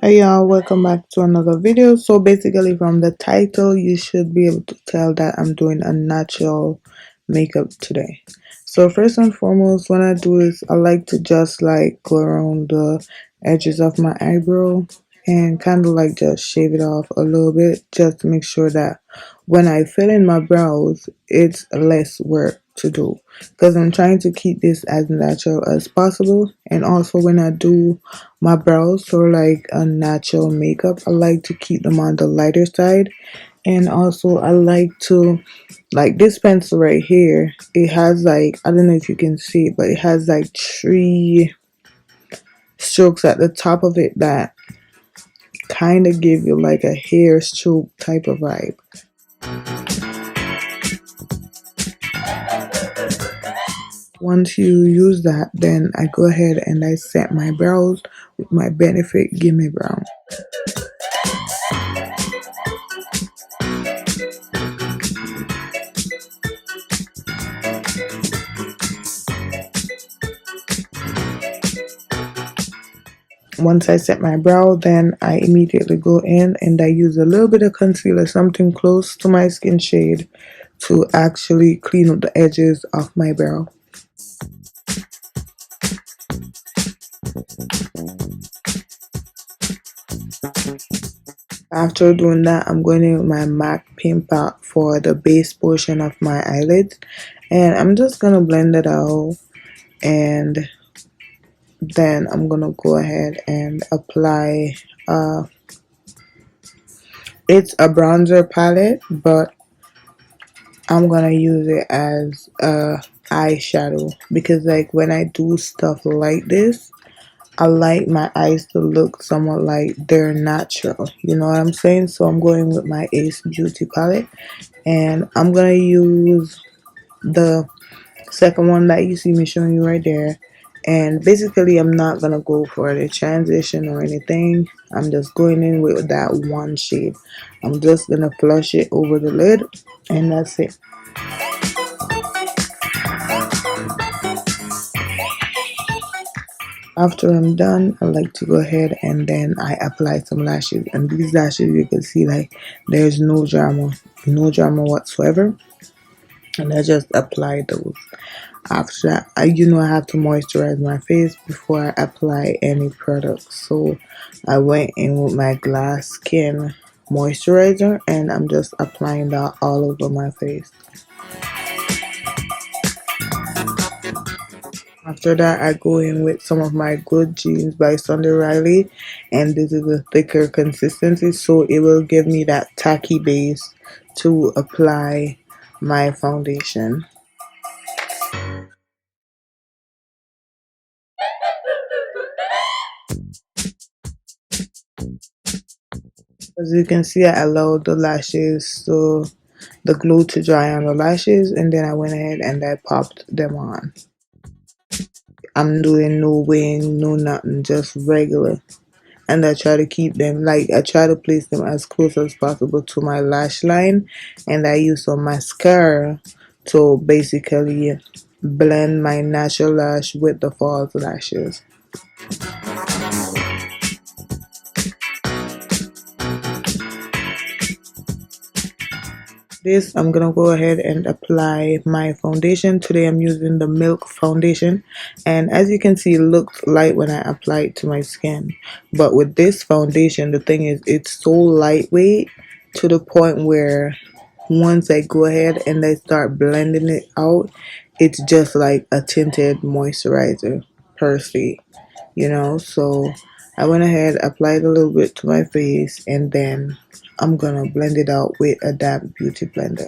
Hey y'all, welcome back to another video. So basically from the title you should be able to tell that I'm doing a natural makeup today. So first and foremost, when I do this, I like to just like go around the edges of my eyebrow and kind of like just shave it off a little bit, just to make sure that when I fill in my brows it's less work to do, because I'm trying to keep this as natural as possible. And also when I do my brows for like a natural makeup, I like to keep them on the lighter side. And also I like to, like, this pencil right here, it has like, I don't know if you can see it, but it has like 3 strokes at the top of it that kind of give you like a hair stroke type of vibe. Once you use that, then I go ahead and I set my brows with my Benefit Gimme Brown. Once I set my brow, then I immediately go in and I use a little bit of concealer, something close to my skin shade, to actually clean up the edges of my brow. After doing that, I'm going in with my MAC Paint Pot for the base portion of my eyelids, and I'm just gonna blend it out, and then I'm gonna go ahead and apply it's a bronzer palette, but I'm gonna use it as a eyeshadow, because like when I do stuff like this, I like my eyes to look somewhat like they're natural, you know what I'm saying? So I'm going with my Ace Beauty palette, and I'm gonna use the second one that you see me showing you right there. And basically I'm not gonna go for the transition or anything. I'm just going in with that one shade. I'm just gonna flush it over the lid, and that's it. After I'm done, I like to go ahead and then I apply some lashes. And these lashes, you can see like there's no drama whatsoever. And I just apply those. After that, I have to moisturize my face before I apply any products. So I went in with my Glass Skin moisturizer, and I'm just applying that all over my face. After that, I go in with some of my Good Jeans by Sunday Riley, and this is a thicker consistency, so it will give me that tacky base to apply my foundation. As you can see, I allowed the lashes, so the glue to dry on the lashes, and then I went ahead and I popped them on. I'm doing no weighing, no nothing, just regular. And I try to keep them, like, I try to place them as close as possible to my lash line, and I use some mascara to basically blend my natural lash with the false lashes. This, I'm gonna go ahead and apply my foundation. Today I'm using the Milk foundation, and as you can see, it looked light when I apply it to my skin. But with this foundation, the thing is, it's so lightweight to the point where once I go ahead and I start blending it out, it's just like a tinted moisturizer per se, so I went ahead, applied a little bit to my face, and then I'm gonna blend it out with a damp beauty blender.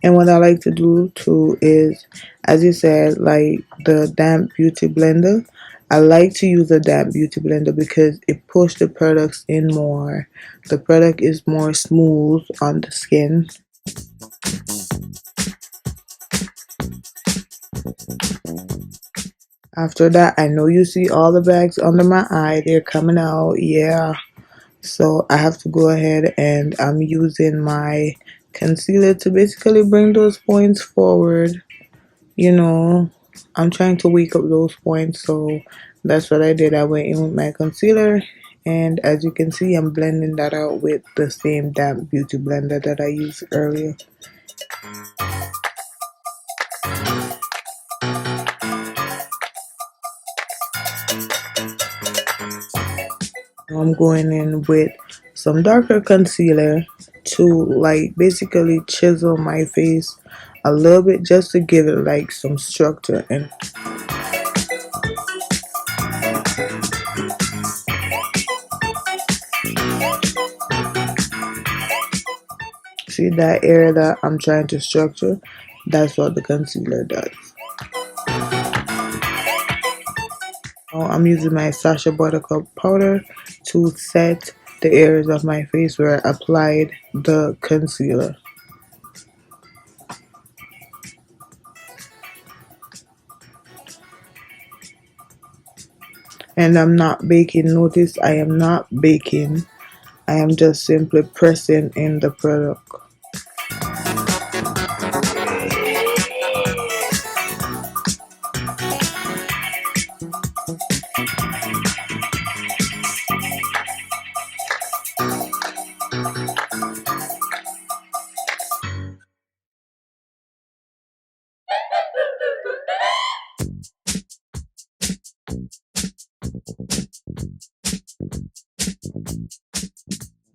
And what I like to do too is, as you said, like the damp beauty blender, I like to use a damp beauty blender because it pushes the products in more. The product is more smooth on the skin. After that, I know you see all the bags under my eye, they're coming out, yeah. So I have to go ahead and I'm using my concealer to basically bring those points forward. I'm trying to wake up those points, so that's what I did. I went in with my concealer And as you can see, I'm blending that out with the same damp beauty blender that I used earlier. I'm going in with some darker concealer to like basically chisel my face a little bit, just to give it like some structure. And see that area that I'm trying to structure? That's what the concealer does. Now I'm using my SACHA Buttercup powder to set the areas of my face where I applied the concealer. And I'm not baking. Notice I am not baking. I am just simply pressing in the product.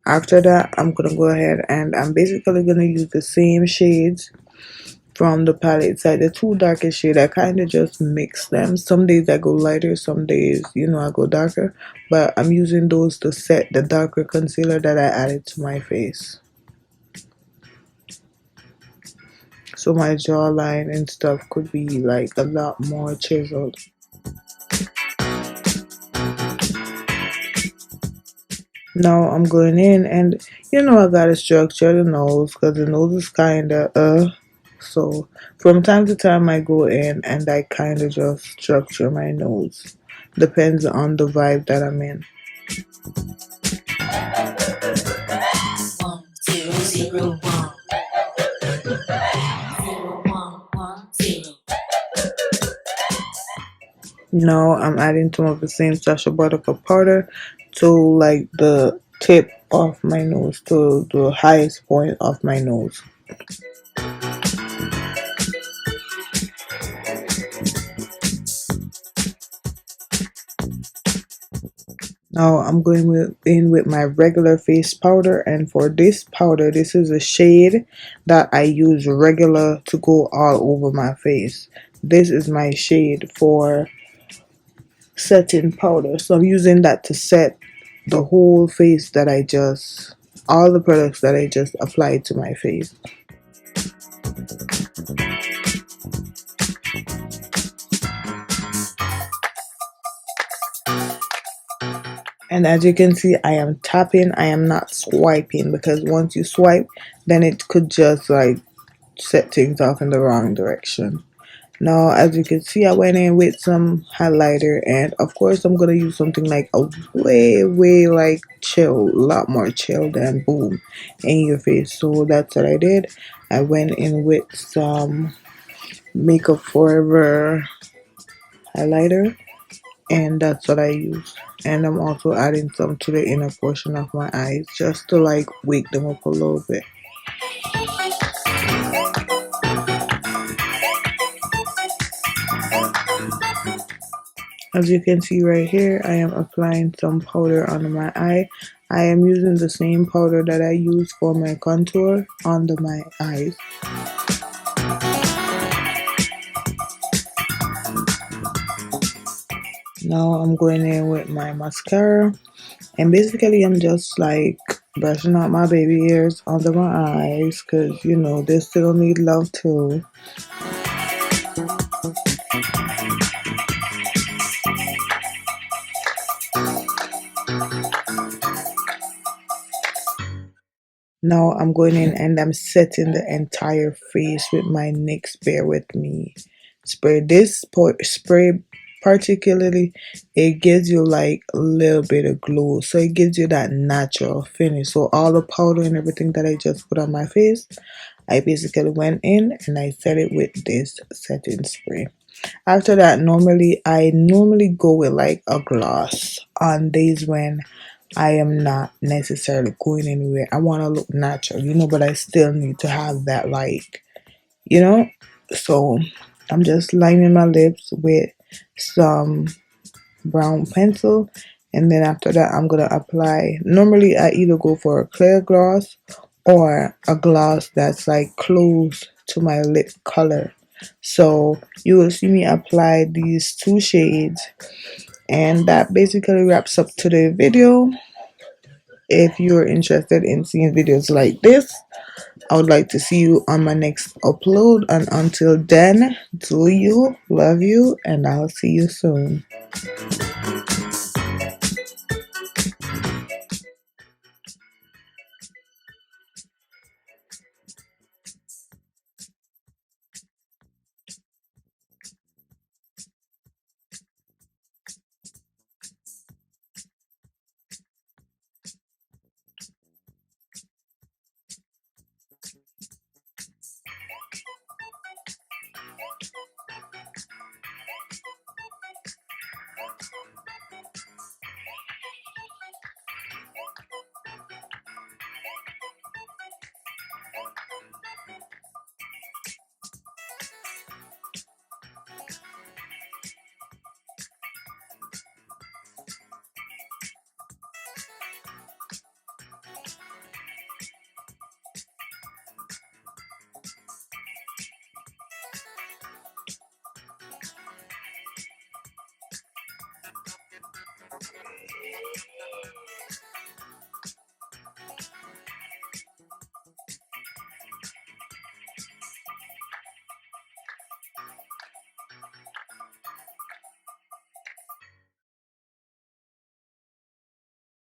After that, I'm gonna go ahead and I'm basically gonna use the same shades from the palette side. The two darkest shades, I kind of just mix them. Some days I go lighter, some days, I go darker. But I'm using those to set the darker concealer that I added to my face. So my jawline and stuff could be like a lot more chiseled. Now I'm going in and I gotta structure the nose because the nose is kinda so from time to time I go in and I kinda just structure my nose. Depends on the vibe that I'm in. 1 0 0 1 0 1 1 0. Now I'm adding some of the same Sacha Buttercup powder to like the tip of my nose, to the highest point of my nose. Now I'm going in with my regular face powder, and for this powder, this is a shade that I use regular to go all over my face. This is my shade for setting powder, so I'm using that to set the whole face that all the products that I just applied to my face. And as you can see, I am tapping, I am not swiping, because once you swipe, then it could just like set things off in the wrong direction. Now, as you can see, I went in with some highlighter, and of course, I'm gonna use something like a way like chill, a lot more chill than boom in your face. So that's what I did. I went in with some Makeup Forever highlighter, and that's what I use. And I'm also adding some to the inner portion of my eyes just to like wake them up a little bit. As you can see right here, I am applying some powder under my eye. I am using the same powder that I use for my contour under my eyes. Now I'm going in with my mascara, and basically I'm just like brushing out my baby hairs under my eyes because they still need love too. Now I'm going in and I'm setting the entire face with my NYX Bear With Me spray. This spray particularly, it gives you like a little bit of glow, so it gives you that natural finish. So all the powder and everything that I just put on my face, I basically went in and I set it with this setting spray. After that, I normally go with like a gloss on days when I am not necessarily going anywhere. I want to look natural, you know, but I still need to have that, like, you know. So I'm just lining my lips with some brown pencil, and then after that I'm gonna apply. Normally I either go for a clear gloss or a gloss that's like close to my lip color. So you will see me apply these two shades, and that basically wraps up today's video. If you're interested in seeing videos like this, I would like to see you on my next upload, and until then, do you, love you, and I'll see you soon.